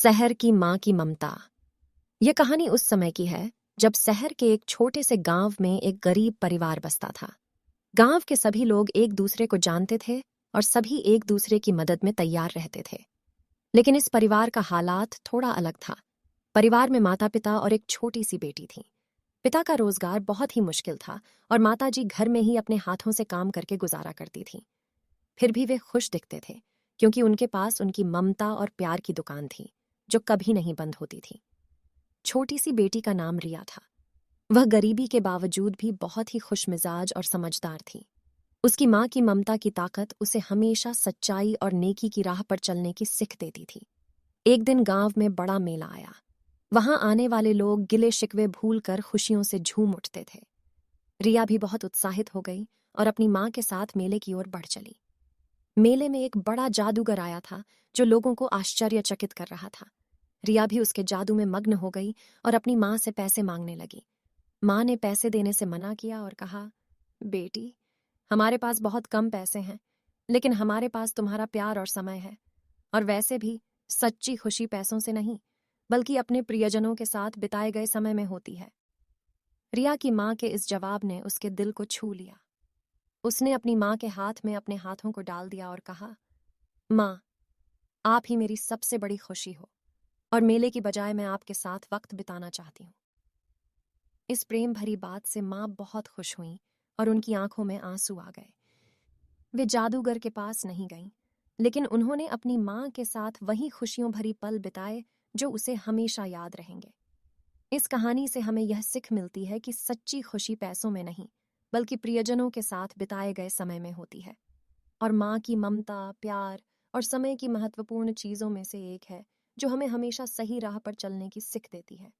शहर की माँ की ममता। यह कहानी उस समय की है जब शहर के एक छोटे से गांव में एक गरीब परिवार बसता था। गांव के सभी लोग एक दूसरे को जानते थे और सभी एक दूसरे की मदद में तैयार रहते थे। लेकिन इस परिवार का हालात थोड़ा अलग था। परिवार में माता पिता और एक छोटी सी बेटी थी। पिता का रोजगार बहुत ही मुश्किल था और माताजी घर में ही अपने हाथों से काम करके गुजारा करती थी। फिर भी वे खुश दिखते थे क्योंकि उनके पास उनकी ममता और प्यार की दुकान थी जो कभी नहीं बंद होती थी। छोटी सी बेटी का नाम रिया था। वह गरीबी के बावजूद भी बहुत ही खुशमिजाज और समझदार थी। उसकी माँ की ममता की ताकत उसे हमेशा सच्चाई और नेकी की राह पर चलने की सिख देती थी। एक दिन गांव में बड़ा मेला आया। वहां आने वाले लोग गिले शिकवे भूलकर खुशियों से झूम उठते थे। रिया भी बहुत उत्साहित हो गई और अपनी माँ के साथ मेले की ओर बढ़ चली। मेले में एक बड़ा जादूगर आया था जो लोगों को आश्चर्यचकित कर रहा था। रिया भी उसके जादू में मग्न हो गई और अपनी माँ से पैसे मांगने लगी। माँ ने पैसे देने से मना किया और कहा, बेटी, हमारे पास बहुत कम पैसे हैं, लेकिन हमारे पास तुम्हारा प्यार और समय है। और वैसे भी सच्ची खुशी पैसों से नहीं, बल्कि अपने प्रियजनों के साथ बिताए गए समय में होती है। रिया की माँ के इस जवाब ने उसके दिल को छू लिया। उसने अपनी माँ के हाथ में अपने हाथों को डाल दिया और कहा, माँ, आप ही मेरी सबसे बड़ी खुशी हो और मेले की बजाय मैं आपके साथ वक्त बिताना चाहती हूँ। इस प्रेम भरी बात से माँ बहुत खुश हुई और उनकी आंखों में आंसू आ गए। वे जादूगर के पास नहीं गईं, लेकिन उन्होंने अपनी माँ के साथ वही खुशियों भरी पल बिताए जो उसे हमेशा याद रहेंगे। इस कहानी से हमें यह सिख मिलती है कि सच्ची खुशी पैसों में नहीं, बल्कि प्रियजनों के साथ बिताए गए समय में होती है। और माँ की ममता, प्यार और समय की महत्वपूर्ण चीजों में से एक है जो हमें हमेशा सही राह पर चलने की सिख देती है।